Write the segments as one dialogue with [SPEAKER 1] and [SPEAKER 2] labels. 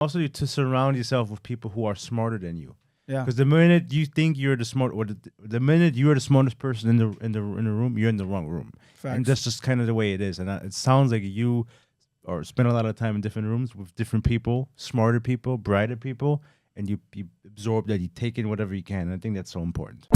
[SPEAKER 1] Also, to surround yourself with people who are smarter than you.
[SPEAKER 2] Yeah.
[SPEAKER 1] Because the minute you think you're the smart, or the minute you're the smartest person in the room, you're in the wrong room.
[SPEAKER 2] Facts.
[SPEAKER 1] And that's just kind of the way it is. And it sounds like you or spend a lot of time in different rooms with different people, smarter people, brighter people, and you absorb that, you take in whatever you can. And I think that's so important.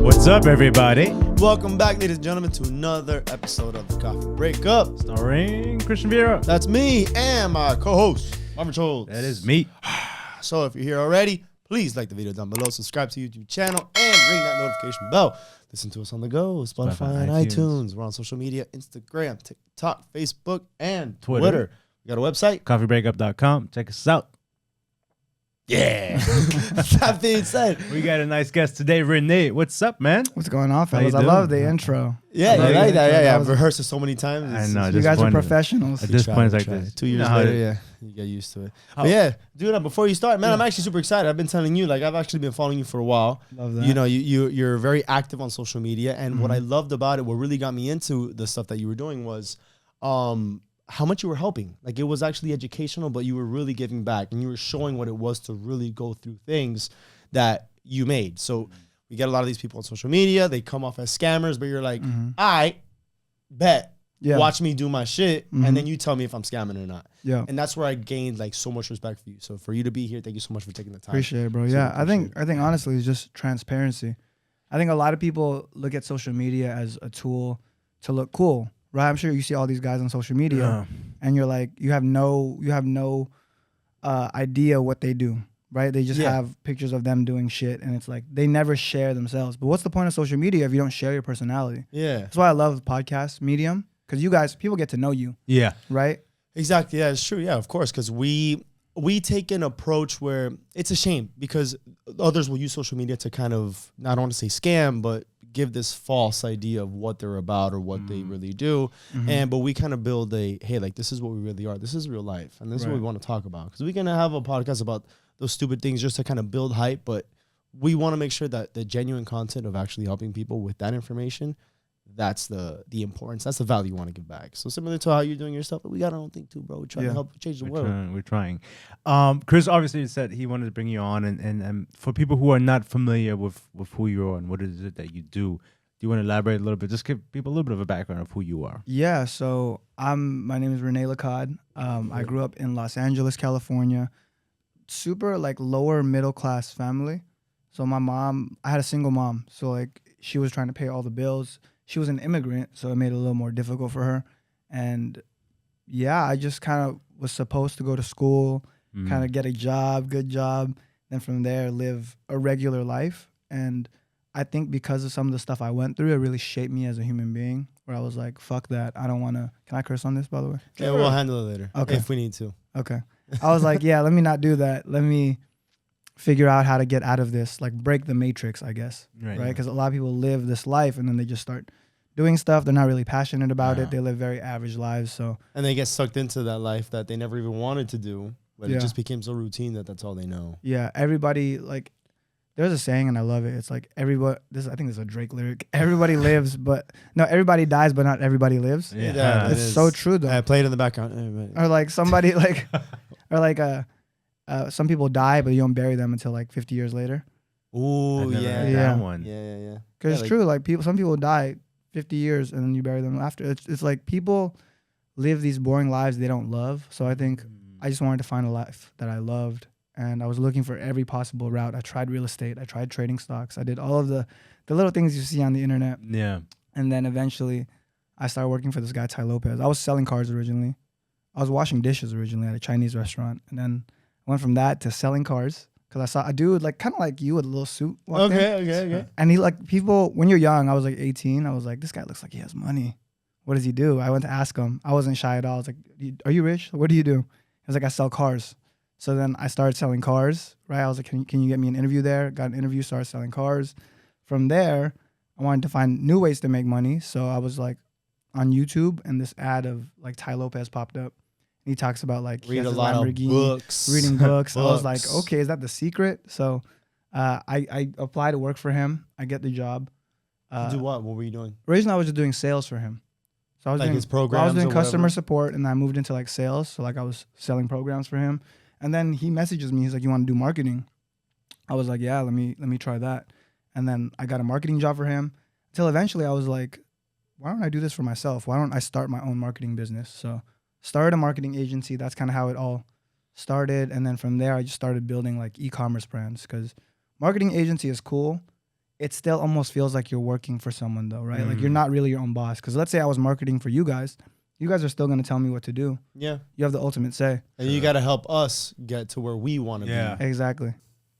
[SPEAKER 1] What's up, everybody?
[SPEAKER 3] Welcome back, ladies and gentlemen, to another episode of the Coffee Breakup.
[SPEAKER 1] Starring Christian Vieira.
[SPEAKER 3] That's me and my co-host, Marvin Schultz.
[SPEAKER 1] That is me.
[SPEAKER 3] So if you're here already, please like the video down below, subscribe to the YouTube channel, and ring that notification bell. Listen to us on the go, Spotify and iTunes. We're on social media, Instagram, TikTok, Facebook, and Twitter. We got a website,
[SPEAKER 1] coffeebreakup.com. Check us out. Yeah.
[SPEAKER 3] That being said,
[SPEAKER 1] we got a nice guest today, Renee. What's up, man?
[SPEAKER 2] What's going on,
[SPEAKER 1] How you
[SPEAKER 2] fellas? I
[SPEAKER 1] doing?
[SPEAKER 2] love the intro.
[SPEAKER 3] yeah,
[SPEAKER 2] I love
[SPEAKER 3] you like
[SPEAKER 2] the
[SPEAKER 3] that.
[SPEAKER 2] intro.
[SPEAKER 3] Yeah.
[SPEAKER 2] That
[SPEAKER 3] I've rehearsed it so many times.
[SPEAKER 1] I know.
[SPEAKER 2] You guys are professionals.
[SPEAKER 1] At this point, it's like
[SPEAKER 3] Try.
[SPEAKER 1] this.
[SPEAKER 3] 2 years
[SPEAKER 1] You know how
[SPEAKER 3] later,
[SPEAKER 1] it-
[SPEAKER 3] yeah, you get used to it. But yeah, dude, before you start, man, I'm actually super excited. I've been telling you, like, I've actually been following you for a while.
[SPEAKER 2] Love that.
[SPEAKER 3] You know, you're very active on social media, and what I loved about it, what really got me into the stuff that you were doing was, how much you were helping. Like, it was actually educational, but you were really giving back, and you were showing what it was to really go through things that you made. So we get a lot of these people on social media. They come off as scammers, but you're like, I bet.
[SPEAKER 2] Yeah.
[SPEAKER 3] Watch me do my shit, and then you tell me if I'm scamming or not.
[SPEAKER 2] Yeah.
[SPEAKER 3] And that's where I gained like so much respect for you. So for you to be here, thank you so much for taking the time.
[SPEAKER 2] Appreciate it, bro.
[SPEAKER 3] Super
[SPEAKER 2] Yeah, I think
[SPEAKER 3] appreciate
[SPEAKER 2] honestly it's just transparency. I think a lot of people look at social media as a tool to look cool, right? I'm sure you see all these guys on social media, and you're like, you have no idea what they do, right? They just have pictures of them doing shit, and it's like they never share themselves. But what's the point of social media if you don't share your personality?
[SPEAKER 3] Yeah.
[SPEAKER 2] That's why I love the podcast medium, because you guys, people get to know you,
[SPEAKER 1] Yeah.
[SPEAKER 2] right?
[SPEAKER 3] Exactly. Yeah, it's true. Yeah, of course. Because we take an approach where it's a shame because others will use social media to kind of, I don't want to say scam, but give this false idea of what they're about or what they really do. But we kind of build hey, like, this is what we really are. This is real life. And this is what we want to talk about. Because we can have a podcast about those stupid things just to kind of build hype. But we want to make sure that the genuine content of actually helping people with that information, that's the importance. That's the value you want to give back. So similar to how you're doing your stuff, but we got our own thing too, bro. We're trying to help change the world.
[SPEAKER 1] We're trying. Chris obviously said he wanted to bring you on, and for people who are not familiar with who you are and what is it that you do you want to elaborate a little bit? Just give people a little bit of a background of who you are.
[SPEAKER 2] Yeah, so my name is Rene Lacad. I grew up in Los Angeles, California. Super like lower middle class family. So my mom, I had a single mom. So like she was trying to pay all the bills. She was an immigrant, so it made it a little more difficult for her. And yeah, I just kind of was supposed to go to school, kind of get a job, good job, then from there live a regular life. And I think because of some of the stuff I went through, it really shaped me as a human being, where I was like, fuck that. I don't want to. Can I curse on this, by the way?
[SPEAKER 3] Yeah, we'll handle it later.
[SPEAKER 2] Okay.
[SPEAKER 3] If we need to.
[SPEAKER 2] Okay. I was like, yeah, let me not do that. Let me figure out how to get out of this, like break the matrix, I guess. Right? Because a lot of people live this life and then they just start doing stuff. They're not really passionate about it. They live very average lives. So
[SPEAKER 3] and they get sucked into that life that they never even wanted to do, but it just became so routine that that's all they know.
[SPEAKER 2] Yeah, everybody, like, there's a saying and I love it. It's like everybody, I think this is a Drake lyric. Everybody lives, but no, everybody dies, but not everybody lives.
[SPEAKER 3] Yeah,
[SPEAKER 2] it's so true though.
[SPEAKER 3] I play it in the background.
[SPEAKER 2] Or like somebody like, or like some people die, but you don't bury them until like 50 years later.
[SPEAKER 3] Ooh, yeah.
[SPEAKER 1] That one.
[SPEAKER 3] Yeah.
[SPEAKER 2] Because it's true. Like some people die 50 years and then you bury them after. It's like people live these boring lives they don't love. So I think I just wanted to find a life that I loved. And I was looking for every possible route. I tried real estate. I tried trading stocks. I did all of the little things you see on the internet.
[SPEAKER 1] Yeah.
[SPEAKER 2] And then eventually I started working for this guy, Ty Lopez. I was selling cars originally. I was washing dishes originally at a Chinese restaurant. And then I went from that to selling cars. Because I saw a dude like kind of like you with a little suit.
[SPEAKER 3] Okay.
[SPEAKER 2] And he like people, when you're young, I was like 18. I was like, this guy looks like he has money. What does he do? I went to ask him. I wasn't shy at all. I was like, are you rich? What do you do? He was like, I sell cars. So then I started selling cars, right? I was like, can you get me an interview there? Got an interview, started selling cars. From there, I wanted to find new ways to make money. So I was like on YouTube and this ad of like Ty Lopez popped up. And he talks about like
[SPEAKER 3] read a lot of books.
[SPEAKER 2] Reading books. I was like, okay, is that the secret? So I apply to work for him. I get the job.
[SPEAKER 3] Do what? What were you doing?
[SPEAKER 2] Originally, I was just doing sales for him. So I was
[SPEAKER 3] Like
[SPEAKER 2] doing
[SPEAKER 3] his programs
[SPEAKER 2] I was doing
[SPEAKER 3] or
[SPEAKER 2] customer
[SPEAKER 3] whatever?
[SPEAKER 2] support, and I moved into like sales. So like I was selling programs for him, and then he messages me. He's like, "You want to do marketing?" I was like, "Yeah, let me try that." And then I got a marketing job for him. Until eventually, I was like, "Why don't I do this for myself? Why don't I start my own marketing business?" So started a marketing agency. That's kind of how it all started, and then from there, I just started building like e-commerce brands because marketing agency is cool. It still almost feels like you're working for someone though, right? Like you're not really your own boss. Because let's say I was marketing for you guys are still going to tell me what to do.
[SPEAKER 3] Yeah.
[SPEAKER 2] You have the ultimate say.
[SPEAKER 3] And you got to help us get to where we want to
[SPEAKER 1] Yeah.
[SPEAKER 3] be.
[SPEAKER 2] Exactly.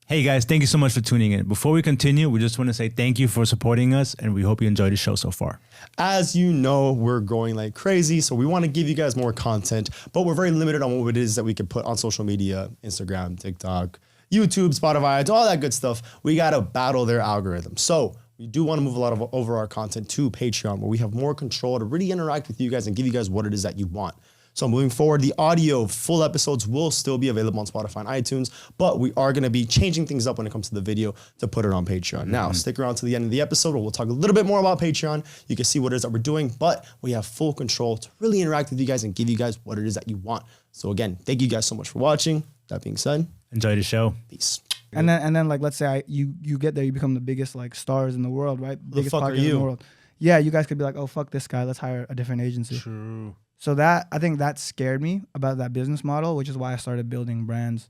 [SPEAKER 1] Hey guys, thank you so much for tuning in. Before we continue, we just want to say thank you for supporting us, and we hope you enjoyed the show so far.
[SPEAKER 3] As you know, we're growing like crazy, so we want to give you guys more content, but we're very limited on what it is that we can put on social media, Instagram, TikTok, YouTube, Spotify, all that good stuff. We got to battle their algorithm. So we do want to move a lot of over our content to Patreon, where we have more control to really interact with you guys and give you guys what it is that you want. So moving forward, the audio full episodes will still be available on Spotify and iTunes, but we are going to be changing things up when it comes to the video to put it on Patreon. Now, stick around to the end of the episode where we'll talk a little bit more about Patreon. You can see what it is that we're doing, but we have full control to really interact with you guys and give you guys what it is that you want. So again, thank you guys so much for watching. That being said,
[SPEAKER 1] Enjoy the show.
[SPEAKER 3] peace.
[SPEAKER 2] And then like let's say you get there, you become the biggest like stars in the world, right? Biggest
[SPEAKER 3] fuck are
[SPEAKER 2] podcast in
[SPEAKER 3] you?
[SPEAKER 2] the world. Yeah, you guys could be like, "Oh fuck this guy, let's hire a different agency."
[SPEAKER 1] True.
[SPEAKER 2] So that I think that scared me about that business model, which is why I started building brands.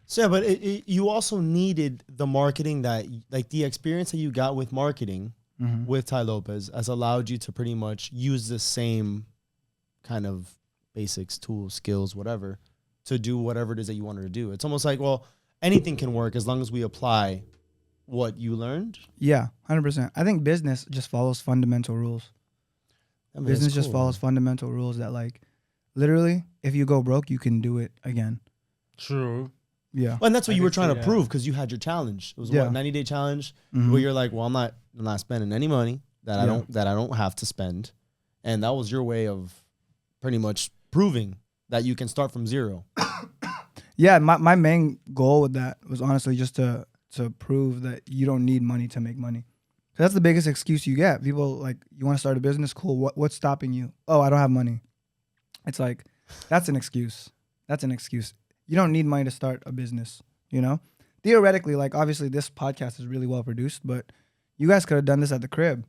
[SPEAKER 3] So yeah, but you also needed the marketing that, like the experience that you got with marketing with Ty Lopez has allowed you to pretty much use the same kind of basics, tools, skills, whatever, to do whatever it is that you wanted to do. It's almost like, well, anything can work as long as we apply what you learned.
[SPEAKER 2] Yeah, 100%. I think business just follows fundamental rules.
[SPEAKER 3] I mean,
[SPEAKER 2] Business
[SPEAKER 3] that's
[SPEAKER 2] just
[SPEAKER 3] cool.
[SPEAKER 2] follows fundamental rules that like literally if you go broke, you can do it again.
[SPEAKER 1] True.
[SPEAKER 2] Yeah.
[SPEAKER 3] Well, and that's what
[SPEAKER 1] I
[SPEAKER 3] you were
[SPEAKER 1] could
[SPEAKER 3] trying
[SPEAKER 1] see
[SPEAKER 3] to
[SPEAKER 1] that.
[SPEAKER 3] prove because you had your challenge. It was
[SPEAKER 2] Yeah.
[SPEAKER 3] what, 90-day challenge
[SPEAKER 2] Mhm.
[SPEAKER 3] where you're like, well, I'm not spending any money that
[SPEAKER 2] Yeah.
[SPEAKER 3] I don't have to spend, and that was your way of pretty much proving that you can start from zero.
[SPEAKER 2] Yeah, my main goal with that was honestly just to prove that you don't need money to make money. 'Cause that's the biggest excuse you get. People like, you want to start a business? Cool. What's stopping you? Oh, I don't have money. It's like, that's an excuse. That's an excuse. You don't need money to start a business, you know? Theoretically, like obviously this podcast is really well produced, but you guys could have done this at the crib.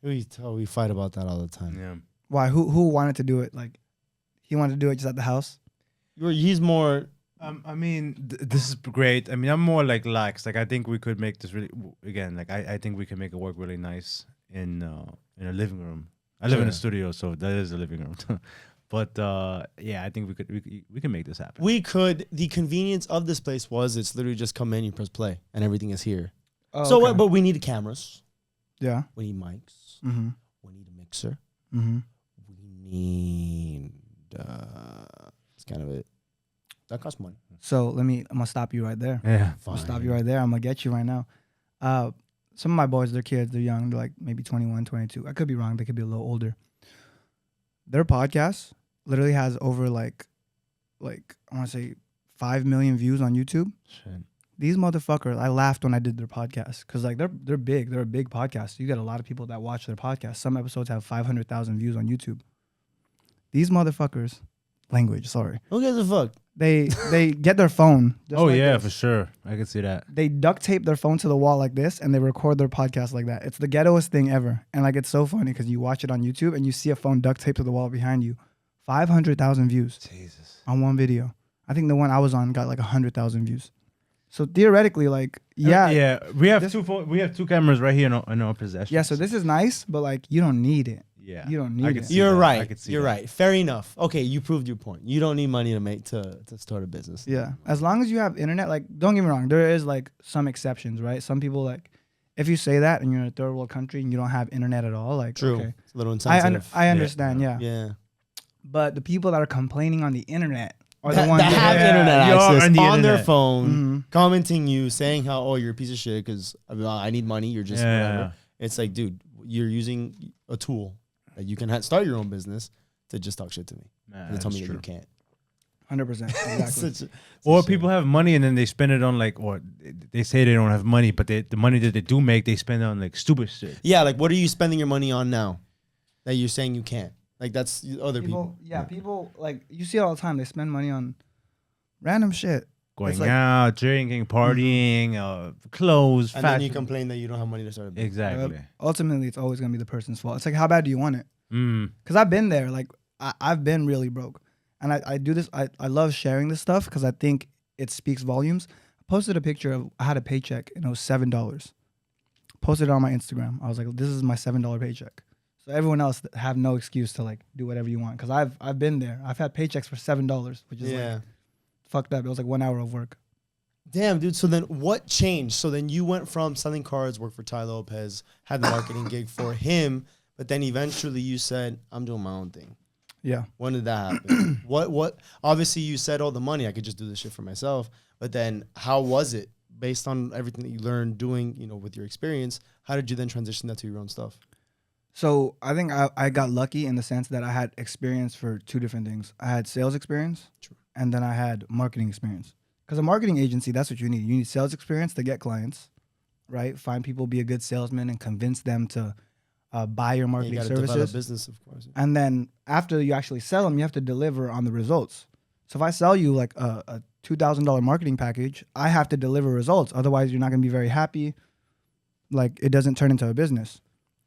[SPEAKER 3] We fight about that all the time.
[SPEAKER 1] Yeah.
[SPEAKER 2] Why? Who wanted to do it? Like, he wanted to do it just at the house?
[SPEAKER 3] He's more.
[SPEAKER 1] I mean, this is great. I mean, I'm more like lax. Like, I think we could make this really, again, like, I think we can make it work really nice in a living room. I live in
[SPEAKER 3] Yeah.
[SPEAKER 1] a studio, so that is a living room. But yeah, I think we can make this happen.
[SPEAKER 3] We could. The convenience of this place was it's literally just come in, you press play, and everything is here.
[SPEAKER 2] Oh,
[SPEAKER 3] So,
[SPEAKER 2] okay.
[SPEAKER 3] but we need cameras.
[SPEAKER 2] Yeah.
[SPEAKER 3] We need mics.
[SPEAKER 2] Mm-hmm.
[SPEAKER 3] We need a mixer.
[SPEAKER 2] Mm-hmm.
[SPEAKER 3] We need. That's kind of it. That costs money.
[SPEAKER 2] So I'm gonna stop you right there.
[SPEAKER 1] Yeah.
[SPEAKER 2] I'll stop you right there. I'm gonna get you right now. Some of my boys, they're kids, they're young, they're like maybe 21, 22. I could be wrong, they could be a little older. Their podcast literally has over like I want to say 5 million views on YouTube.
[SPEAKER 1] Shit.
[SPEAKER 2] These motherfuckers, I laughed when I did their podcast because like they're big, they're a big podcast. You get a lot of people that watch their podcast. Some episodes have 500,000 views on YouTube. These motherfuckers, language, sorry.
[SPEAKER 3] Who gives a fuck?
[SPEAKER 2] They get their phone. just
[SPEAKER 1] Oh
[SPEAKER 2] like
[SPEAKER 1] yeah,
[SPEAKER 2] this.
[SPEAKER 1] for sure. I can see that.
[SPEAKER 2] They duct tape their phone to the wall like this and they record their podcast like that. It's the ghettoest thing ever. And like it's so funny because you watch it on YouTube and you see a phone duct taped to the wall behind you. 500,000 views
[SPEAKER 1] Jesus.
[SPEAKER 2] on one video. I think the one I was on got like 100,000 views. So theoretically, like, yeah.
[SPEAKER 1] Yeah. We have
[SPEAKER 2] This-
[SPEAKER 1] we have two cameras right here in our possession.
[SPEAKER 2] Yeah, so this is nice, but like you don't need it.
[SPEAKER 1] Yeah.
[SPEAKER 2] You don't
[SPEAKER 1] I
[SPEAKER 2] need
[SPEAKER 1] could
[SPEAKER 2] it.
[SPEAKER 1] see
[SPEAKER 3] You're
[SPEAKER 1] that. I
[SPEAKER 3] right.
[SPEAKER 1] could see
[SPEAKER 3] You're
[SPEAKER 1] that.
[SPEAKER 3] right. Fair enough. Okay, you proved your point. You don't need money to start a business.
[SPEAKER 2] Yeah. As long as you have internet, like, don't get me wrong, there is like some exceptions, right? Some people like, if you say that and you're in a third world country and you don't have internet at all, like,
[SPEAKER 3] True.
[SPEAKER 2] okay.
[SPEAKER 3] It's a little insensitive.
[SPEAKER 2] I understand, yeah.
[SPEAKER 3] Yeah.
[SPEAKER 2] But the people that are complaining on the internet are
[SPEAKER 3] That,
[SPEAKER 2] the ones
[SPEAKER 3] that have
[SPEAKER 1] Yeah,
[SPEAKER 3] internet
[SPEAKER 1] you're
[SPEAKER 3] access
[SPEAKER 1] on
[SPEAKER 3] on,
[SPEAKER 1] the
[SPEAKER 3] their
[SPEAKER 1] internet.
[SPEAKER 3] phone,
[SPEAKER 2] Mhm.
[SPEAKER 3] commenting you, saying how, oh, you're a piece of shit because I need money. You're just
[SPEAKER 1] Yeah.
[SPEAKER 3] whatever. It's like, dude, you're using a tool that you can start your own business to just talk shit to me.
[SPEAKER 1] Nah,
[SPEAKER 3] They tell me
[SPEAKER 1] that's
[SPEAKER 3] that you
[SPEAKER 1] true.
[SPEAKER 3] can't.
[SPEAKER 2] 100%.
[SPEAKER 3] It's
[SPEAKER 2] Exactly.
[SPEAKER 3] such a
[SPEAKER 1] Or
[SPEAKER 3] shame.
[SPEAKER 1] people have money and then they spend it on like, or they say they don't have money, but the money that they do make, they spend on like stupid shit.
[SPEAKER 3] Yeah, like what are you spending your money on now? that you're saying you can't? Like that's other people.
[SPEAKER 2] Yeah, people like you see it all the time. They spend money on random shit.
[SPEAKER 1] Going
[SPEAKER 2] like-
[SPEAKER 1] out, drinking, partying, clothes,
[SPEAKER 3] And
[SPEAKER 1] fashion.
[SPEAKER 3] then you complain that you don't have money to start a business.
[SPEAKER 1] Exactly.
[SPEAKER 2] Ultimately, it's always gonna be the person's fault. It's like, how bad do you want it?
[SPEAKER 1] Mm.
[SPEAKER 2] Because I've been there. Like I've been really broke, and I do this. I love sharing this stuff because I think it speaks volumes. I posted a picture of I had a paycheck and it was $7. Posted it on my Instagram. I was like, this is my $7 paycheck. So everyone else have no excuse to like do whatever you want because I've been there. I've had paychecks for $7, which is like fucked up. It was like 1 hour of work.
[SPEAKER 3] Damn, dude. So then what changed? So then you went from selling cards, worked for Ty Lopez, had the marketing gig for him, but then eventually you said, I'm doing my own thing.
[SPEAKER 2] Yeah.
[SPEAKER 3] When did that happen? What obviously you said, oh, the money, I could just do this shit for myself. But then how was it based on everything that you learned doing, you know, with your experience? How did you then transition that to your own stuff?
[SPEAKER 2] So I think I got lucky in the sense that I had experience for two different things. I had sales experience,
[SPEAKER 3] True.
[SPEAKER 2] and then I had marketing experience. Because a marketing agency, that's what you need. You need sales experience to get clients, right? Find people, be a good salesman, and convince them to buy your marketing
[SPEAKER 3] You got to
[SPEAKER 2] services.
[SPEAKER 3] develop business, of course.
[SPEAKER 2] And then after you actually sell them, you have to deliver on the results. So if I sell you like a $2,000 marketing package, I have to deliver results. Otherwise, you're not going to be very happy. Like it doesn't turn into a business.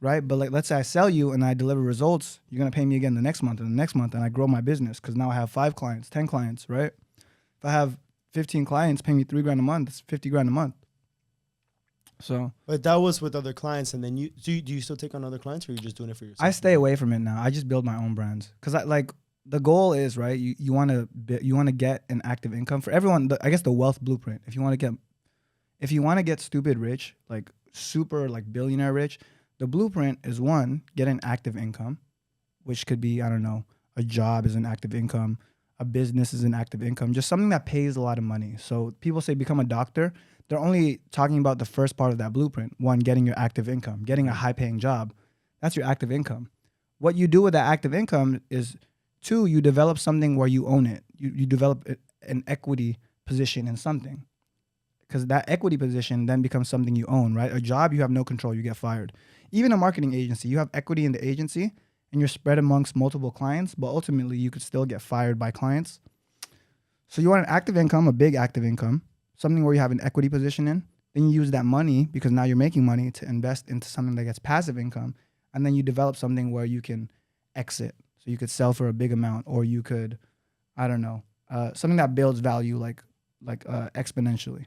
[SPEAKER 2] Right? But like, let's say I sell you and I deliver results, you're going to pay me again the next month and the next month, and I grow my business because now I have 5 clients, 10 clients, right? If I have 15 clients paying me $3,000 a month, it's $50,000 a month. So.
[SPEAKER 3] But that was with other clients, and then do you still take on other clients, or are you just doing it for yourself?
[SPEAKER 2] I stay away from it now. I just build my own brands because the goal is, right, you want to get an active income for everyone. I guess the wealth blueprint. If you want to get stupid rich, like super like billionaire rich, the blueprint is one, get an active income, which could be, I don't know, a job is an active income, a business is an active income, just something that pays a lot of money. So people say become a doctor. They're only talking about the first part of that blueprint. One, getting your active income, getting a high paying job. That's your active income. What you do with that active income is, two, you develop something where you own it. You develop an equity position in something. Because that equity position then becomes something you own, right? A job, you have no control, you get fired. Even a marketing agency, you have equity in the agency and you're spread amongst multiple clients, but ultimately you could still get fired by clients. So you want an active income, a big active income, something where you have an equity position in. Then you use that money, because now you're making money, to invest into something that gets passive income. And then you develop something where you can exit. So you could sell for a big amount, or you could, I don't know, something that builds value like exponentially.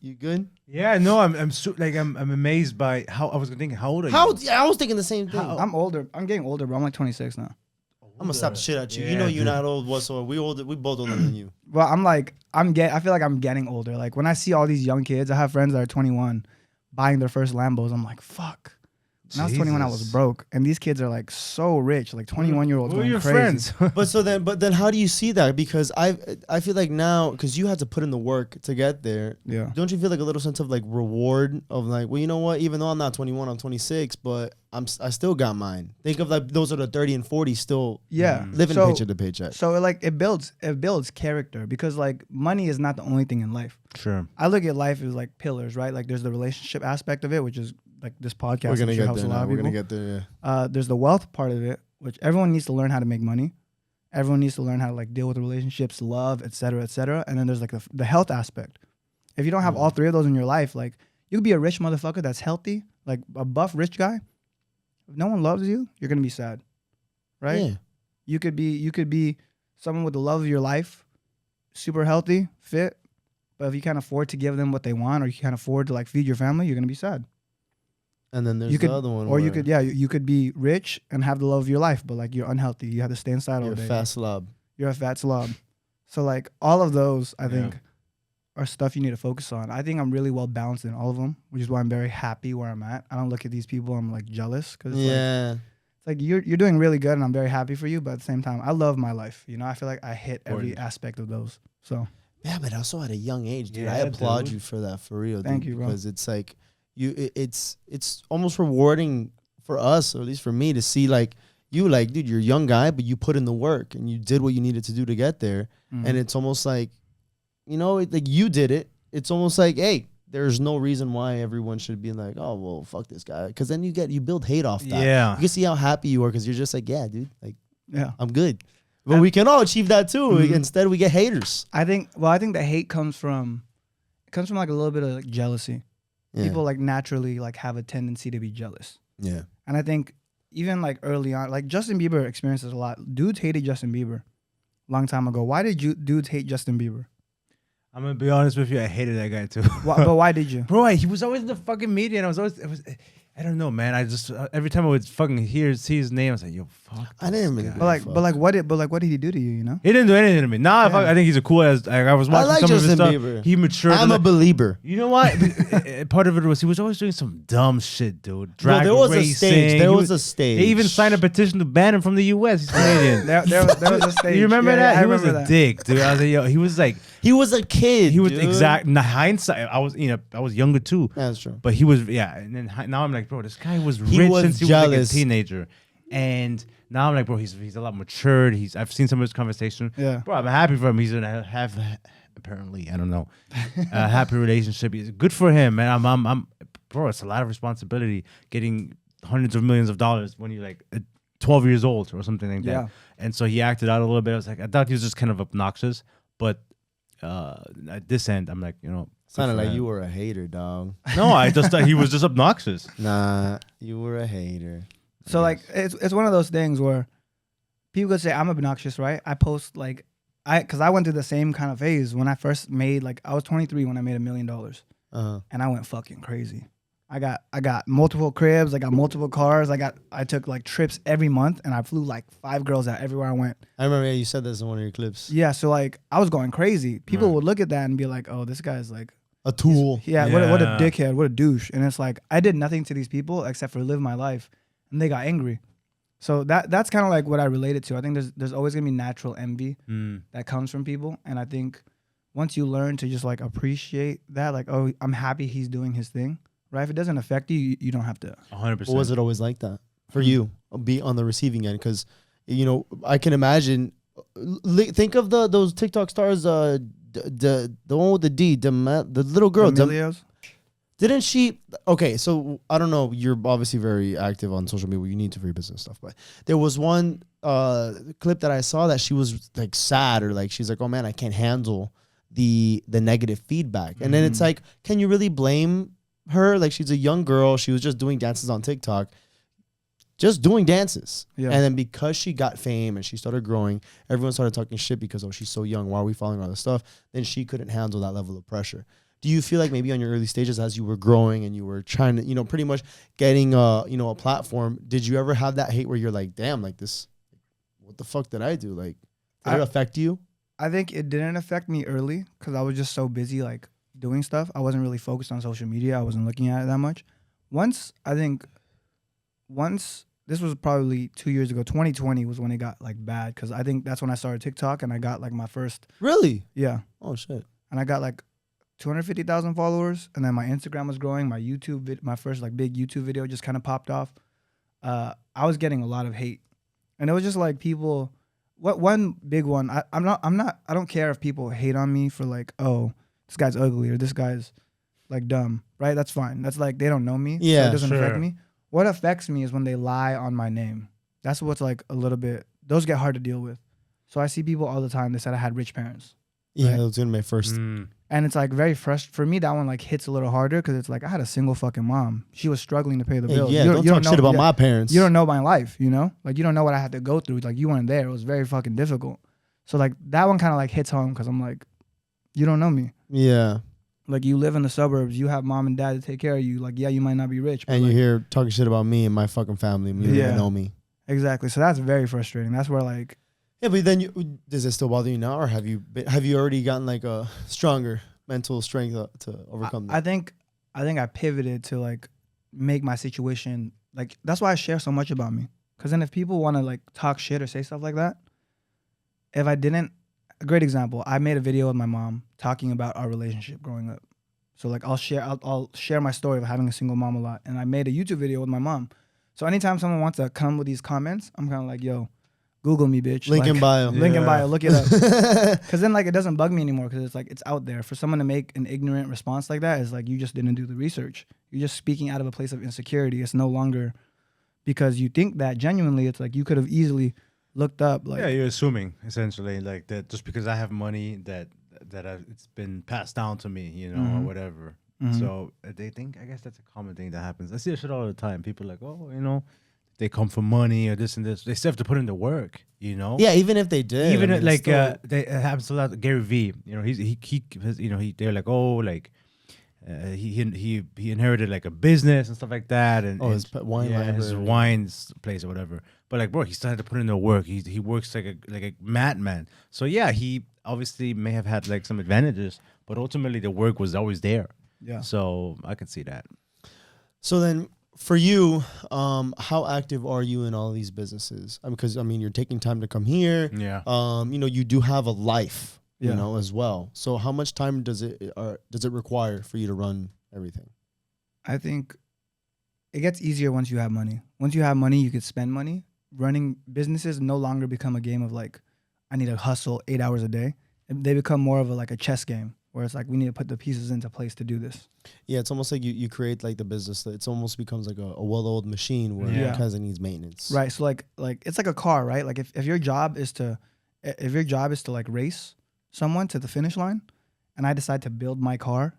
[SPEAKER 3] You good?
[SPEAKER 1] Yeah, no, I'm amazed by how I was thinking. How old are you?
[SPEAKER 3] Yeah, I was thinking the same thing.
[SPEAKER 2] I'm older. I'm getting older, bro. I'm like 26 now.
[SPEAKER 3] I'm gonna slap the shit at you.
[SPEAKER 1] Yeah,
[SPEAKER 3] You know you're
[SPEAKER 1] dude.
[SPEAKER 3] not old whatsoever. We both older than you.
[SPEAKER 2] Well, I feel like I'm getting older. Like when I see all these young kids, I have friends that are 21 buying their first Lambos. I'm like, fuck. When I was 21, I was
[SPEAKER 1] Jesus.
[SPEAKER 2] broke, and these kids are like so rich, like 21-year-olds.
[SPEAKER 1] Who are
[SPEAKER 2] going
[SPEAKER 1] your
[SPEAKER 2] crazy.
[SPEAKER 1] friends?
[SPEAKER 3] But then how do you see that? Because I feel like now, because you had to put in the work to get there.
[SPEAKER 2] Yeah.
[SPEAKER 3] Don't you feel like a little sense of like reward of like, well, you know what? Even though I'm not 21, I'm 26, but I still got mine. Think of like those are the 30 and 40 still
[SPEAKER 2] Yeah.
[SPEAKER 3] living
[SPEAKER 2] So-
[SPEAKER 3] paycheck to paycheck.
[SPEAKER 2] So it builds character, because like money is not the only thing in life.
[SPEAKER 1] Sure.
[SPEAKER 2] I look at life as like pillars, right? Like there's the relationship aspect of it, which is like this podcast.
[SPEAKER 3] We're gonna
[SPEAKER 2] I'm sure
[SPEAKER 3] get
[SPEAKER 2] helps
[SPEAKER 3] there
[SPEAKER 2] a lot
[SPEAKER 3] now.
[SPEAKER 2] of
[SPEAKER 3] We're
[SPEAKER 2] people.
[SPEAKER 3] gonna get there. Yeah.
[SPEAKER 2] There's the wealth part of it, which everyone needs to learn how to make money. Everyone needs to learn how to like deal with relationships, love, et cetera, et cetera. And then there's like the health aspect. If you don't have all three of those in your life, like you could be a rich motherfucker that's healthy, like a buff rich guy. If no one loves you, you're gonna be sad, right?
[SPEAKER 3] Yeah.
[SPEAKER 2] You could be someone with the love of your life, super healthy, fit, but if you can't afford to give them what they want, or you can't afford to like feed your family, you're gonna be sad.
[SPEAKER 3] And then there's
[SPEAKER 2] You could,
[SPEAKER 3] the other one.
[SPEAKER 2] or you
[SPEAKER 3] where
[SPEAKER 2] could, yeah, you could be rich and have the love of your life, but like you're unhealthy. You have to stay inside
[SPEAKER 3] you're
[SPEAKER 2] all
[SPEAKER 3] a
[SPEAKER 2] day.
[SPEAKER 3] fat slob.
[SPEAKER 2] You're a fat slob. So like all of those, I
[SPEAKER 1] Yeah.
[SPEAKER 2] think, are stuff you need to focus on. I think I'm really well balanced in all of them, which is why I'm very happy where I'm at. I don't look at these people, I'm like jealous, because
[SPEAKER 3] Yeah.
[SPEAKER 2] it's like you're doing really good, and I'm very happy for you. But at the same time, I love my life. You know, I feel like I hit every
[SPEAKER 1] Important.
[SPEAKER 2] aspect of those. So
[SPEAKER 3] Yeah, but also at a young age, dude. I
[SPEAKER 1] Yeah,
[SPEAKER 3] applaud
[SPEAKER 1] dude.
[SPEAKER 3] you for that, for real.
[SPEAKER 2] Thank
[SPEAKER 3] dude,
[SPEAKER 2] you, bro.
[SPEAKER 3] Because it's like it's almost rewarding for us, or at least for me, to see like you, like, dude, you're a young guy, but you put in the work and you did what you needed to do to get there.
[SPEAKER 2] Mhm.
[SPEAKER 3] And it's almost like, you know, like you did it. It's almost like, hey, there's no reason why everyone should be like, oh well, fuck this guy, because then you build hate off that.
[SPEAKER 1] Yeah.
[SPEAKER 3] You can see how happy you are because you're just like, yeah, dude, like
[SPEAKER 2] Yeah.
[SPEAKER 3] I'm good. But we can all achieve that too.
[SPEAKER 2] Mhm.
[SPEAKER 3] Instead, we get haters.
[SPEAKER 2] I think the hate comes from like a little bit of like jealousy.
[SPEAKER 3] Yeah.
[SPEAKER 2] People like naturally like have a tendency to be jealous.
[SPEAKER 3] Yeah.
[SPEAKER 2] And I think even like early on, like Justin Bieber experiences a lot. Dudes hated Justin Bieber long time ago. Why did you dudes hate Justin Bieber?
[SPEAKER 1] I'm gonna be honest with you. I hated that guy too.
[SPEAKER 2] But why did you?
[SPEAKER 1] Bro, he was always in the fucking media, and I don't know, man. I just every time I would fucking see his name, I was like, yo, fuck.
[SPEAKER 3] I didn't really.
[SPEAKER 1] guy.
[SPEAKER 2] But what did he do to you? You know?
[SPEAKER 1] He didn't do anything to me. Nah,
[SPEAKER 2] Yeah.
[SPEAKER 1] I think he's a cool ass. I was watching
[SPEAKER 3] like
[SPEAKER 1] some
[SPEAKER 3] Justin
[SPEAKER 1] of his stuff.
[SPEAKER 3] Bieber.
[SPEAKER 1] He matured.
[SPEAKER 3] I'm a believer.
[SPEAKER 1] You know what? Part of it was he was always doing some dumb shit, dude.
[SPEAKER 3] No,
[SPEAKER 1] Drag
[SPEAKER 3] there was
[SPEAKER 1] racing.
[SPEAKER 3] a stage. There was a stage.
[SPEAKER 1] They even signed a petition to ban him from the U.S. He's Canadian.
[SPEAKER 2] there was a stage.
[SPEAKER 1] You remember
[SPEAKER 2] Yeah,
[SPEAKER 1] that?
[SPEAKER 2] I
[SPEAKER 1] He was
[SPEAKER 2] remember
[SPEAKER 1] a
[SPEAKER 2] that.
[SPEAKER 1] dick, dude. I was like, yo, he was like,
[SPEAKER 3] He was a kid.
[SPEAKER 1] he was
[SPEAKER 3] dude.
[SPEAKER 1] exact. In hindsight, I was younger too.
[SPEAKER 3] That's true.
[SPEAKER 1] But he was, yeah. And then now I'm like, bro, this guy was
[SPEAKER 3] He
[SPEAKER 1] rich
[SPEAKER 3] was
[SPEAKER 1] since he was like a
[SPEAKER 3] jealous.
[SPEAKER 1] teenager. And now I'm like, bro, he's a lot matured. I've seen some of his conversation.
[SPEAKER 2] Yeah.
[SPEAKER 1] Bro, I'm happy for him. He's gonna have apparently, I don't know, a happy relationship. It's good for him, man. I'm bro, it's a lot of responsibility getting hundreds of millions of dollars when you're like 12 years old or something like that.
[SPEAKER 2] Yeah.
[SPEAKER 1] And so he acted out a little bit. I thought he was just kind of obnoxious, but at this end, I'm like, you know,
[SPEAKER 3] Sounded
[SPEAKER 1] good for
[SPEAKER 3] like
[SPEAKER 1] him.
[SPEAKER 3] you were a hater, dog.
[SPEAKER 1] No, I just thought he was just obnoxious.
[SPEAKER 3] Nah, you were a hater.
[SPEAKER 2] So like it's one of those things where people could say I'm obnoxious, right? I post like because I went through the same kind of phase when I first made like I was 23 when I made $1 million, and I went fucking crazy. I got multiple cribs, I got multiple cars, I took like trips every month, and I flew like 5 girls out everywhere I went.
[SPEAKER 3] I remember you said this in one of your clips.
[SPEAKER 2] Yeah, so like I was going crazy. People
[SPEAKER 1] Right.
[SPEAKER 2] would look at that and be like, "Oh, this guy's like
[SPEAKER 3] A tool.
[SPEAKER 2] yeah, what a
[SPEAKER 1] Yeah.
[SPEAKER 2] dickhead, what a douche." And it's like I did nothing to these people except for live my life, and they got angry. So that's kind of like what I related to. I think there's always gonna be natural envy that comes from people, and I think once you learn to just like appreciate that, like, oh, I'm happy he's doing his thing, right? If it doesn't affect you, you don't have to.
[SPEAKER 1] 100%.
[SPEAKER 3] Or was it always like that for you? Be on the receiving end, because you know I can imagine. Think of those TikTok stars. The one with the D, the little girl.
[SPEAKER 2] D'Amelios?
[SPEAKER 3] Didn't she? Okay, so I don't know. You're obviously very active on social media. You need to for your business stuff, but there was one clip that I saw that she was like sad, or like she's like, "Oh man, I can't handle the negative feedback." And then it's like, can you really blame her? Like she's a young girl. She was just doing dances on TikTok, just doing dances.
[SPEAKER 2] Yeah.
[SPEAKER 3] And then because she got fame and she started growing, everyone started talking shit because, oh, she's so young. Why are we following all this stuff? Then she couldn't handle that level of pressure. Do you feel like maybe on your early stages as you were growing and you were trying to, you know, pretty much getting, a platform, did you ever have that hate where you're like, damn, like this, what the fuck did I do? Like, did it affect you?
[SPEAKER 2] I think it didn't affect me early because I was just so busy like doing stuff. I wasn't really focused on social media. I wasn't looking at it that much. Once this was probably 2 years ago, 2020 was when it got like bad, because I think that's when I started TikTok and I got like my first,
[SPEAKER 3] Really?
[SPEAKER 2] yeah,
[SPEAKER 3] Oh, shit.
[SPEAKER 2] and I got like 250,000 followers, and then my Instagram was growing. My my first like big YouTube video just kind of popped off. I was getting a lot of hate, and it was just like people. One big one. I don't care if people hate on me for like, oh, this guy's ugly or this guy's like dumb, right? That's fine. That's like they don't know me.
[SPEAKER 3] Yeah,
[SPEAKER 2] so it doesn't affect
[SPEAKER 1] sure.
[SPEAKER 2] me. What affects me is when they lie on my name. That's what's like a little bit. Those get hard to deal with. So I see people all the time. They said I had rich parents.
[SPEAKER 3] Yeah,
[SPEAKER 2] Right.
[SPEAKER 3] that was gonna be my first.
[SPEAKER 2] And it's like very frustrating. For me, that one like hits a little harder because it's like I had a single fucking mom. She was struggling to pay the
[SPEAKER 3] Hey,
[SPEAKER 2] bills.
[SPEAKER 3] yeah,
[SPEAKER 2] You
[SPEAKER 3] don't talk
[SPEAKER 2] know,
[SPEAKER 3] shit about
[SPEAKER 2] yeah,
[SPEAKER 3] my parents.
[SPEAKER 2] You don't know my life, you know? Like you don't know what I had to go through. Like you weren't there. It was very fucking difficult. So like that one kind of like hits home because I'm like, you don't know me.
[SPEAKER 3] Yeah,
[SPEAKER 2] Like you live in the suburbs. You have mom and dad to take care of you. Like yeah, you might not be rich, but
[SPEAKER 3] and
[SPEAKER 2] like,
[SPEAKER 3] you hear talking shit about me and my fucking family. You
[SPEAKER 2] Yeah.
[SPEAKER 3] don't know me.
[SPEAKER 2] exactly. So that's very frustrating. That's where like
[SPEAKER 3] Yeah, but then does it still bother you now, or have you already gotten like a stronger mental strength to overcome that?
[SPEAKER 2] I think I pivoted to like make my situation like that's why I share so much about me. Because then if people want to like talk shit or say stuff like that, if I didn't, a great example, I made a video with my mom talking about our relationship growing up. So like I'll share my story of having a single mom a lot, and I made a YouTube video with my mom. So anytime someone wants to come with these comments, I'm kind of like, yo, Google me, bitch.
[SPEAKER 3] Link in
[SPEAKER 2] Like,
[SPEAKER 3] bio.
[SPEAKER 2] Link in
[SPEAKER 1] Yeah.
[SPEAKER 2] bio. Look it up. Because then like it doesn't bug me anymore because it's like it's out there. For someone to make an ignorant response like that is like you just didn't do the research. You're just speaking out of a place of insecurity. It's no longer because you think that genuinely. It's like you could have easily looked up like
[SPEAKER 1] Yeah, you're assuming essentially like that just because I have money it's been passed down to me, you know, or
[SPEAKER 2] Mhm.
[SPEAKER 1] whatever.
[SPEAKER 2] Mhm.
[SPEAKER 1] So they think I guess that's a common thing that happens. I see that shit all the time. People are like, oh, you know, they come for money or this and this. They still have to put in the work, you know.
[SPEAKER 3] Yeah, even if they did,
[SPEAKER 1] Even
[SPEAKER 3] I mean,
[SPEAKER 1] like
[SPEAKER 3] still-
[SPEAKER 1] it happens a lot. Gary V, you know, he you know they're like, oh, like he inherited like a business and stuff like that, and
[SPEAKER 3] his wine
[SPEAKER 1] his
[SPEAKER 3] library.
[SPEAKER 1] wines place or whatever. But like, bro, he still had to put in the work. He works like a madman. So yeah, he obviously may have had like some advantages, but ultimately the work was always there.
[SPEAKER 2] yeah.
[SPEAKER 1] So I could see that.
[SPEAKER 3] So then, for you, how active are you in all these businesses? Because I mean, you're taking time to come here.
[SPEAKER 1] Yeah.
[SPEAKER 3] You know, you do have a life, you
[SPEAKER 2] Yeah.
[SPEAKER 3] know, as well. So how much time does it require for you to run everything?
[SPEAKER 2] I think it gets easier once you have money. Once you have money, you could spend money. Running businesses no longer become a game of like, I need to hustle 8 hours a day. They become more of a chess game where it's like we need to put the pieces into place to do this.
[SPEAKER 3] Yeah, it's almost like you create like the business. It almost becomes like a well-oiled machine where
[SPEAKER 1] Yeah.
[SPEAKER 3] it kind of needs maintenance.
[SPEAKER 2] Right. So like it's like a car, right? Like if your job is to like race someone to the finish line, and I decide to build my car,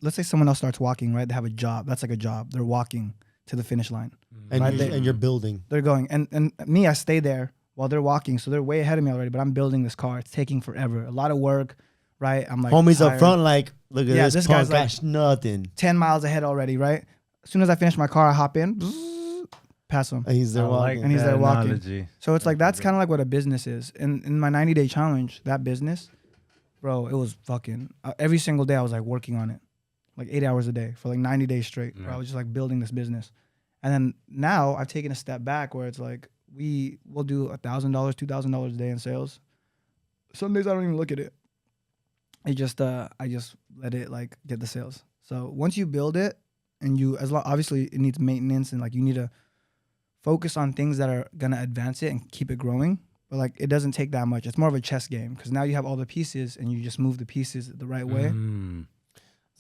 [SPEAKER 2] let's say someone else starts walking, right? They have a job. That's like a job. They're walking to the finish line.
[SPEAKER 3] And,
[SPEAKER 2] Right,
[SPEAKER 3] and you're building.
[SPEAKER 2] They're going, and me, I stay there while they're walking. So they're way ahead of me already, but I'm building this car. It's taking forever. A lot of work, right? I'm like
[SPEAKER 3] Homies up
[SPEAKER 2] tired.
[SPEAKER 3] front, like, look at
[SPEAKER 2] Yeah,
[SPEAKER 3] this
[SPEAKER 2] this
[SPEAKER 3] punk,
[SPEAKER 2] guy's like-
[SPEAKER 3] gosh, nothing.
[SPEAKER 2] 10 miles ahead already, right? As soon as I finish my car, I hop in, bzzz, pass him.
[SPEAKER 3] And he's there
[SPEAKER 1] I
[SPEAKER 3] walking.
[SPEAKER 1] like
[SPEAKER 2] And he's
[SPEAKER 1] that
[SPEAKER 2] there walking.
[SPEAKER 1] analogy.
[SPEAKER 2] So it's like that's kind of like what a business is. In my 90-day challenge, that business, bro, it was fucking every single day I was like working on it, like 8 hours a day for like 90 days straight. Bro, I
[SPEAKER 1] Yeah.
[SPEAKER 2] was just like building this business, and then now I've taken a step back where it's like we'll do $1,000, $2,000 a day in sales. Some days I don't even look at it. I just let it like get the sales. So once you build it, and obviously it needs maintenance and like you need to focus on things that are gonna advance it and keep it growing. But like it doesn't take that much. It's more of a chess game because now you have all the pieces and you just move the pieces the right way.
[SPEAKER 1] Mm.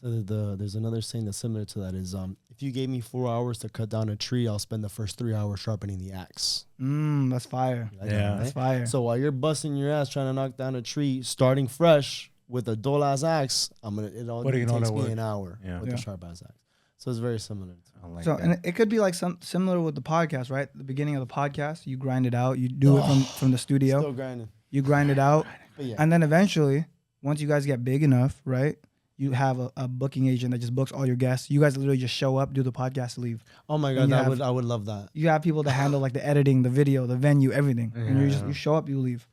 [SPEAKER 3] So there's another saying that's similar to that is, if you gave me 4 hours to cut down a tree, I'll spend the first 3 hours sharpening the axe.
[SPEAKER 2] That's fire.
[SPEAKER 3] You like that,
[SPEAKER 1] Yeah.
[SPEAKER 3] right?
[SPEAKER 2] That's fire.
[SPEAKER 3] So while you're busting your ass trying to knock down a tree, starting fresh with a dull ass axe, it only
[SPEAKER 1] Putting in all
[SPEAKER 3] takes
[SPEAKER 1] that
[SPEAKER 3] me
[SPEAKER 1] work.
[SPEAKER 3] an hour
[SPEAKER 1] Yeah.
[SPEAKER 3] with
[SPEAKER 2] Yeah.
[SPEAKER 3] the sharp ass axe. So it's very similar.
[SPEAKER 1] I like
[SPEAKER 2] So
[SPEAKER 1] that.
[SPEAKER 2] and it could be like some similar with the podcast, right? The beginning of the podcast, you grind it out. You do it from the studio.
[SPEAKER 3] Still grinding.
[SPEAKER 2] You grind it out,
[SPEAKER 3] But yeah.
[SPEAKER 2] and then eventually, once you guys get big enough, right? You have a booking agent that just books all your guests. You guys literally just show up, do the podcast, leave.
[SPEAKER 3] Oh my
[SPEAKER 2] and
[SPEAKER 3] god,
[SPEAKER 2] you have-
[SPEAKER 3] I would love that.
[SPEAKER 2] You have people to handle like the editing, the video, the venue, everything, and
[SPEAKER 1] Yeah.
[SPEAKER 2] you show up, you leave.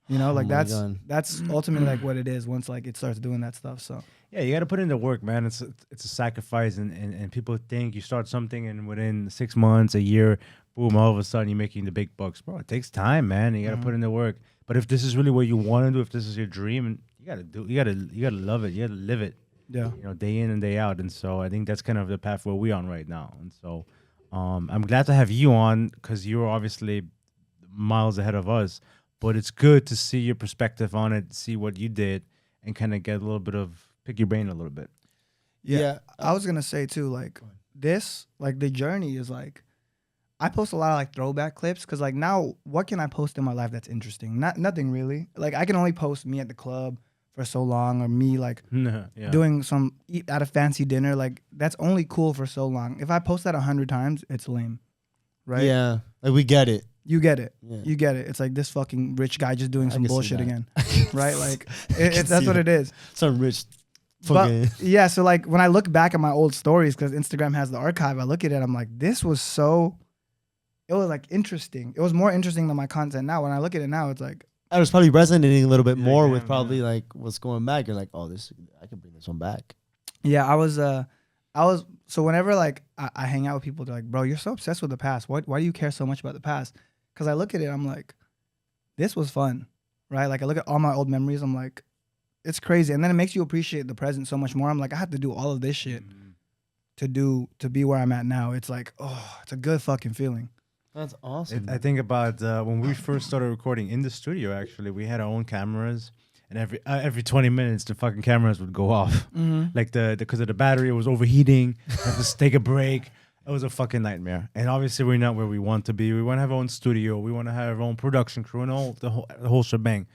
[SPEAKER 2] You know,
[SPEAKER 3] Oh
[SPEAKER 2] like
[SPEAKER 3] my God.
[SPEAKER 2] that's ultimately like what it is once like it starts doing that stuff. So
[SPEAKER 1] Yeah, you got to put in the work, man. It's a sacrifice, and people think you start something, and within 6 months, a year, boom, all of a sudden you're making the big bucks, bro. It takes time, man. You got to put in the work. But if this is really what you want to do, if this is your dream, and you gotta love it. You gotta live it.
[SPEAKER 2] yeah,
[SPEAKER 1] You know, day in and day out. And so I think that's kind of the path where we're on right now. And so I'm glad to have you on because you're obviously miles ahead of us. But it's good to see your perspective on it, see what you did, and kind of get a little bit of pick your brain a little bit.
[SPEAKER 2] yeah. I was gonna say too, like this, like the journey is like, I post a lot of like throwback clips because like now, what can I post in my life that's interesting? Nothing really. Like I can only post me at the club for so long, or me like
[SPEAKER 1] Yeah.
[SPEAKER 2] doing some eat at a fancy dinner. Like that's only cool for so long. If I post that 100 times, it's lame, right?
[SPEAKER 3] Yeah. Like we get it.
[SPEAKER 2] You get it.
[SPEAKER 3] Yeah.
[SPEAKER 2] You get it. It's like this fucking rich guy just doing
[SPEAKER 3] I
[SPEAKER 2] some
[SPEAKER 3] can see
[SPEAKER 2] bullshit
[SPEAKER 3] that.
[SPEAKER 2] again, right? Like
[SPEAKER 3] can
[SPEAKER 2] that's
[SPEAKER 3] see
[SPEAKER 2] what
[SPEAKER 3] that.
[SPEAKER 2] it is.
[SPEAKER 3] Some rich
[SPEAKER 2] But
[SPEAKER 3] fucking
[SPEAKER 2] yeah, so like when I look back at my old stories, because Instagram has the archive, I look at it, I'm like, this was so. It was like interesting. It was more interesting than my content now. When I look at it now, it's like,
[SPEAKER 3] I was probably resonating a little bit
[SPEAKER 1] Yeah,
[SPEAKER 3] more
[SPEAKER 1] yeah,
[SPEAKER 3] with probably
[SPEAKER 1] yeah.
[SPEAKER 3] like what's going back. You're like, oh, I can bring this one back.
[SPEAKER 2] yeah, I was. So whenever like I hang out with people, they're like, bro, you're so obsessed with the past. Why do you care so much about the past? Because I look at it, I'm like, this was fun, right? Like I look at all my old memories, I'm like, it's crazy, and then it makes you appreciate the present so much more. I'm like, I had to do all of this shit to be where I'm at now. It's like, oh, it's a good fucking feeling.
[SPEAKER 3] That's awesome.
[SPEAKER 1] I think about when we first started recording in the studio. Actually, we had our own cameras, and every 20 minutes the fucking cameras would go off. Like because of the battery, it was overheating. Have to take a break. It was a fucking nightmare. And obviously, we're not where we want to be. We want to have our own studio. We want to have our own production crew and all the whole shebang.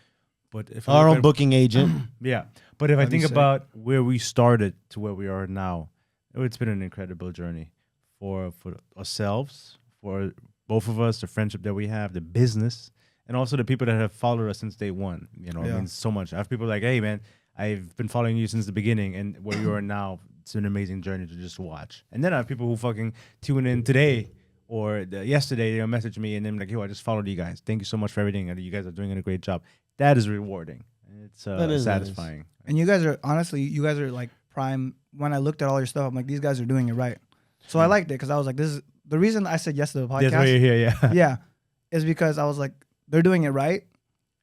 [SPEAKER 1] But if I
[SPEAKER 3] Our
[SPEAKER 1] look
[SPEAKER 3] own
[SPEAKER 1] at-
[SPEAKER 3] booking agent.
[SPEAKER 1] yeah. But if I
[SPEAKER 2] That'd be
[SPEAKER 1] think
[SPEAKER 2] sick.
[SPEAKER 1] about where we started to where we are now, it's been an incredible journey for ourselves, for both of us, the friendship that we have, the business, and also the people that have followed us since day one. You know, it
[SPEAKER 2] Yeah.
[SPEAKER 1] means so much. I have people like, hey, man, I've been following you since the beginning, and where you are now, it's an amazing journey to just watch. And then I have people who fucking tune in today or yesterday, they'll message me and then like, yo, I just followed you guys. Thank you so much for everything. You guys are doing a great job. That is rewarding. It's
[SPEAKER 3] That is nice.
[SPEAKER 1] satisfying.
[SPEAKER 2] And you guys are honestly, you guys are like prime. When I looked at all your stuff, I'm like, these guys are doing it right. So I liked it because I was like, this is the reason I said yes to the
[SPEAKER 1] That's why you're
[SPEAKER 2] podcast.
[SPEAKER 1] here, yeah.
[SPEAKER 2] Yeah, is because I was like, they're doing it right.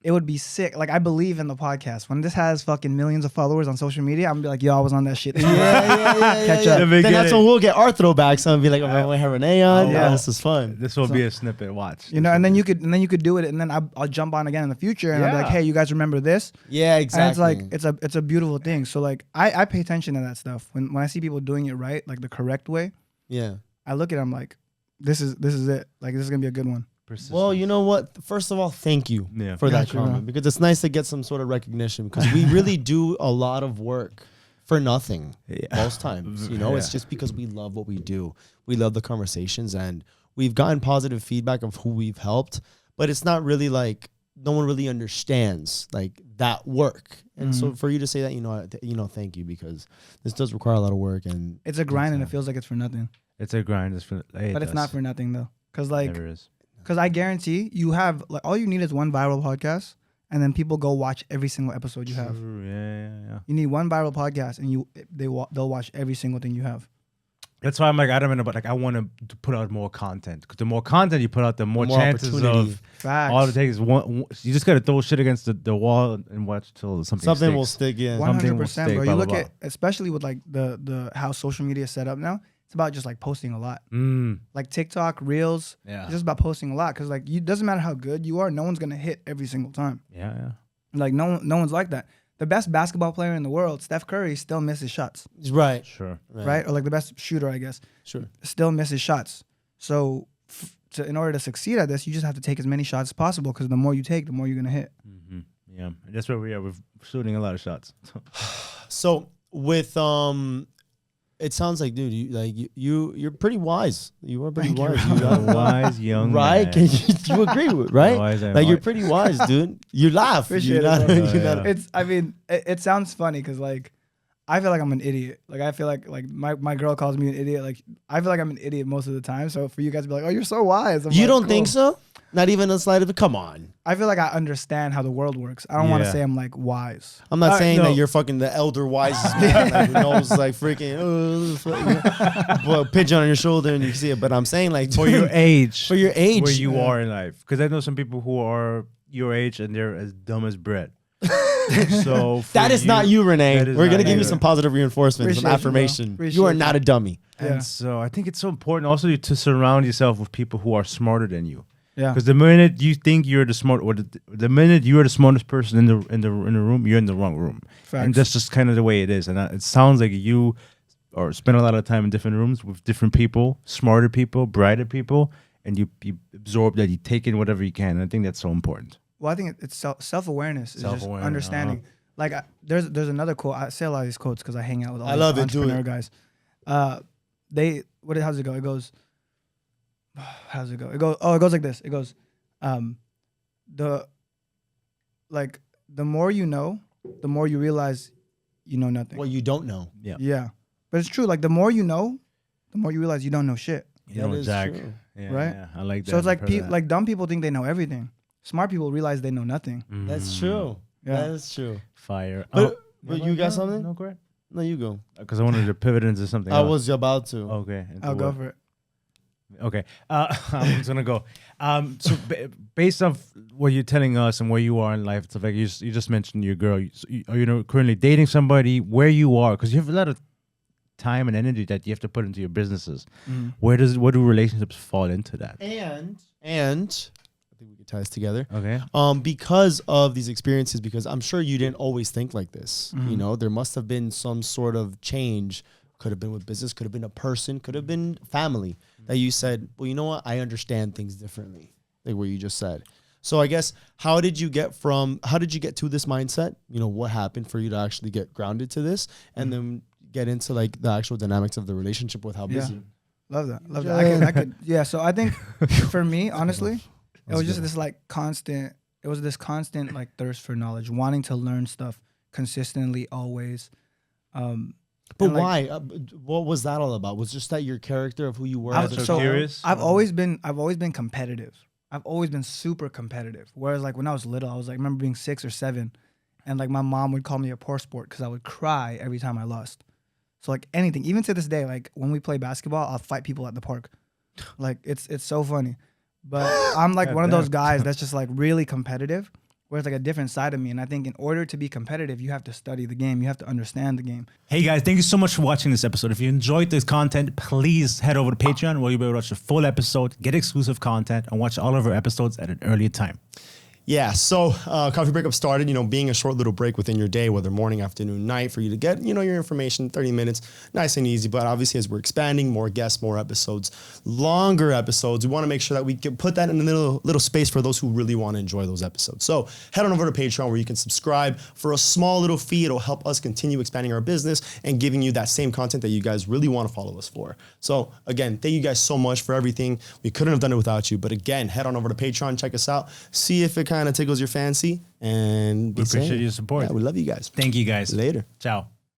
[SPEAKER 2] It would be sick. Like I believe in the podcast. When this has fucking millions of followers on social media, I'm gonna be like, yo, I was on that shit. Catch up.
[SPEAKER 3] Then that's when we'll get our throwbacks and be like, oh, we have Renee on.
[SPEAKER 1] Oh,
[SPEAKER 3] Yeah,
[SPEAKER 1] wow.
[SPEAKER 3] this is fun.
[SPEAKER 1] This will
[SPEAKER 2] So-
[SPEAKER 1] be a snippet. Watch.
[SPEAKER 2] You know, and then you could do it, and then I'll jump on again in the future, and I'll be like,
[SPEAKER 1] Yeah.
[SPEAKER 2] hey, you guys remember this?
[SPEAKER 3] Yeah, exactly.
[SPEAKER 2] And it's like it's a beautiful thing. So like I pay attention to that stuff when I see people doing it right, like the correct way.
[SPEAKER 3] yeah.
[SPEAKER 2] I look at them like, this is it. Like this is gonna be a good one.
[SPEAKER 3] Well, you know what? First of all, thank you
[SPEAKER 1] Yeah.
[SPEAKER 3] for that
[SPEAKER 2] Gotcha, bro.
[SPEAKER 3] comment because it's nice to get some sort of recognition because we really do a lot of work for nothing
[SPEAKER 1] Yeah.
[SPEAKER 3] most times. You know, it's
[SPEAKER 1] Yeah.
[SPEAKER 3] just because we love what we do. We love the conversations and we've gotten positive feedback of who we've helped, but it's not really like no one really understands like that work. And so for you to say that, thank you because this does require a lot of work and
[SPEAKER 2] It's a grind, and it feels like it's for nothing.
[SPEAKER 1] It's a grind.
[SPEAKER 2] But it's not for nothing though, because like,
[SPEAKER 1] Never is.
[SPEAKER 2] because I guarantee you have like all you need is one viral podcast, and then people go watch every single episode you have.
[SPEAKER 1] True, yeah.
[SPEAKER 2] You need one viral podcast, and they'll watch every single thing you have.
[SPEAKER 1] That's why I'm like adamant about like I want to put out more content because the more content you put out, the more
[SPEAKER 3] more
[SPEAKER 1] chances
[SPEAKER 3] opportunity.
[SPEAKER 1] of
[SPEAKER 2] Facts.
[SPEAKER 1] all it takes is one. You just gotta throw shit against the wall and watch till something
[SPEAKER 3] something will
[SPEAKER 1] sticks.
[SPEAKER 3] stick in.
[SPEAKER 1] Something will
[SPEAKER 2] 100%,
[SPEAKER 1] stick,
[SPEAKER 2] bro.
[SPEAKER 1] blah,
[SPEAKER 2] You
[SPEAKER 1] blah,
[SPEAKER 2] look
[SPEAKER 1] blah.
[SPEAKER 2] at, especially with like the how social media is set up now. It's about just like posting a lot, like TikTok, Reels.
[SPEAKER 1] Yeah.
[SPEAKER 2] It's just about posting a lot because like you doesn't matter how good you are, no one's gonna hit every single time.
[SPEAKER 1] Yeah.
[SPEAKER 2] Like no one's like that. The best basketball player in the world, Steph Curry, still misses shots,
[SPEAKER 3] Right.
[SPEAKER 1] Sure.
[SPEAKER 2] right? Or like the best shooter, I guess,
[SPEAKER 3] Sure.
[SPEAKER 2] still misses shots. So in order to succeed at this, you just have to take as many shots as possible because the more you take, the more you're gonna hit.
[SPEAKER 1] Yeah. And that's where we are. We're shooting a lot of shots.
[SPEAKER 3] So with it sounds like, dude, you're pretty wise. You are pretty
[SPEAKER 2] Thank you,
[SPEAKER 3] wise.
[SPEAKER 2] bro.
[SPEAKER 3] You got
[SPEAKER 1] Wise young
[SPEAKER 3] right?
[SPEAKER 1] man.
[SPEAKER 3] Can you agree with right?
[SPEAKER 1] Wise and
[SPEAKER 3] Like you're
[SPEAKER 1] wise.
[SPEAKER 3] pretty wise, dude. You laugh.
[SPEAKER 2] Appreciate
[SPEAKER 3] You're
[SPEAKER 2] it,
[SPEAKER 3] not-
[SPEAKER 2] bro.
[SPEAKER 3] you're
[SPEAKER 1] Yeah.
[SPEAKER 3] not-
[SPEAKER 2] It's, I mean, it sounds funny because like I feel like I'm an idiot. Like I feel like my girl calls me an idiot. Like I feel like I'm an idiot most of the time. So for you guys to be like, oh, you're so wise. I'm
[SPEAKER 3] You
[SPEAKER 2] like,
[SPEAKER 3] don't think
[SPEAKER 2] cool.
[SPEAKER 3] so? Not even a slight of it. Come on.
[SPEAKER 2] I feel like I understand how the world works. I don't want to
[SPEAKER 1] Yeah.
[SPEAKER 2] say I'm like wise.
[SPEAKER 3] I'm not saying
[SPEAKER 1] no.
[SPEAKER 3] that you're fucking the elder wisest man like, who knows like freaking but pigeon on your shoulder and you can see it. But I'm saying like
[SPEAKER 1] For your age.
[SPEAKER 3] for your age,
[SPEAKER 1] Where you are in life. Because I know some people who are your age and they're as dumb as bread. So for
[SPEAKER 3] that is not you, Renee.
[SPEAKER 1] that is
[SPEAKER 3] We're
[SPEAKER 1] not
[SPEAKER 3] gonna give you
[SPEAKER 1] you.
[SPEAKER 3] some positive reinforcement, some
[SPEAKER 2] Appreciate you, bro.
[SPEAKER 3] affirmation.
[SPEAKER 2] Appreciate
[SPEAKER 3] You are
[SPEAKER 2] you.
[SPEAKER 3] not a dummy.
[SPEAKER 2] Yeah.
[SPEAKER 1] And so I think it's so important also to surround yourself with people who are smarter than you.
[SPEAKER 2] Yeah.
[SPEAKER 1] Because the minute you think you're the smart, or the minute you are the smartest person in the room, you're in the wrong room.
[SPEAKER 2] Facts.
[SPEAKER 1] And that's just kind of the way it is. And it sounds like you or spend a lot of time in different rooms with different people, smarter people, brighter people, and you absorb that, you take in whatever you can. And I think that's so important.
[SPEAKER 2] Well, I think it's self-awareness. It's just
[SPEAKER 1] Self-awareness,
[SPEAKER 2] understanding. Like there's another quote. I say a lot of these quotes because I hang out with all
[SPEAKER 3] I
[SPEAKER 2] these
[SPEAKER 3] love it. Do
[SPEAKER 2] entrepreneur
[SPEAKER 3] it.
[SPEAKER 2] guys. How's it go? It goes. How's it go? It goes like this. It goes, the more you know, the more you realize you know nothing.
[SPEAKER 3] Well, you don't know.
[SPEAKER 1] Yeah.
[SPEAKER 2] Yeah, but it's true. Like the more you know, the more you realize you don't know shit.
[SPEAKER 1] You
[SPEAKER 3] That
[SPEAKER 1] know,
[SPEAKER 3] is
[SPEAKER 1] Jack.
[SPEAKER 3] true.
[SPEAKER 1] Yeah,
[SPEAKER 2] Right?
[SPEAKER 1] Yeah, I like that.
[SPEAKER 2] So it's like
[SPEAKER 1] I've heard that.
[SPEAKER 2] like dumb people think they know everything. Smart people realize they know nothing.
[SPEAKER 3] That's true.
[SPEAKER 2] Yeah.
[SPEAKER 3] That is true.
[SPEAKER 1] Fire.
[SPEAKER 3] But you got something?
[SPEAKER 1] No, great.
[SPEAKER 3] No, you go.
[SPEAKER 1] Because I wanted to pivot into something
[SPEAKER 3] I
[SPEAKER 1] else.
[SPEAKER 3] was about to.
[SPEAKER 1] Okay. into
[SPEAKER 2] I'll go
[SPEAKER 1] what?
[SPEAKER 2] for it.
[SPEAKER 1] Okay. I'm just gonna go. So based off what you're telling us and where you are in life, it's like you just mentioned your girl. Are you currently dating somebody? Where you are? Because you have a lot of time and energy that you have to put into your businesses. Where do relationships fall into that?
[SPEAKER 3] And I think we could tie this together.
[SPEAKER 1] Okay.
[SPEAKER 3] Because of these experiences, because I'm sure you didn't always think like this. You know, there must have been some sort of change. Could have been with business, could have been a person, could have been family that you said, well, you know what? I understand things differently, like what you just said. So I guess, how did you get to this mindset? You know, what happened for you to actually get grounded to this and then get into like the actual dynamics of the relationship with how busy?
[SPEAKER 2] Love that. I could. Yeah. So I think for me, honestly, it was just this like constant like thirst for knowledge, wanting to learn stuff consistently, always.
[SPEAKER 3] But why? What was that all about? Was just that your character of who you were?
[SPEAKER 1] Curious.
[SPEAKER 2] I've always been competitive. I've always been super competitive. Whereas like when I was little, I remember being 6 or 7, and like my mom would call me a poor sport because I would cry every time I lost. So like anything, even to this day, like when we play basketball, I'll fight people at the park. Like it's so funny. But I'm like one of those guys that's just like really competitive. Where it's like a different side of me. And I think in order to be competitive, you have to study the game. You have to understand the game.
[SPEAKER 4] Hey guys, thank you so much for watching this episode. If you enjoyed this content, please head over to Patreon where you'll be able to watch the full episode, get exclusive content, and watch all of our episodes at an earlier time.
[SPEAKER 3] Yeah, so Coffee Breakup started, being a short little break within your day, whether morning, afternoon, night, for you to get, your information, 30 minutes, nice and easy. But obviously, as we're expanding, more guests, more episodes, longer episodes, we want to make sure that we can put that in a little space for those who really want to enjoy those episodes. So head on over to Patreon where you can subscribe for a small little fee. It'll help us continue expanding our business and giving you that same content that you guys really want to follow us for. So again, thank you guys so much for everything. We couldn't have done it without you. But again, head on over to Patreon, check us out, see if it kind of tickles your fancy, and
[SPEAKER 1] We appreciate your support.
[SPEAKER 3] Yeah, we love you guys.
[SPEAKER 4] Thank you guys.
[SPEAKER 3] Later.
[SPEAKER 4] Ciao.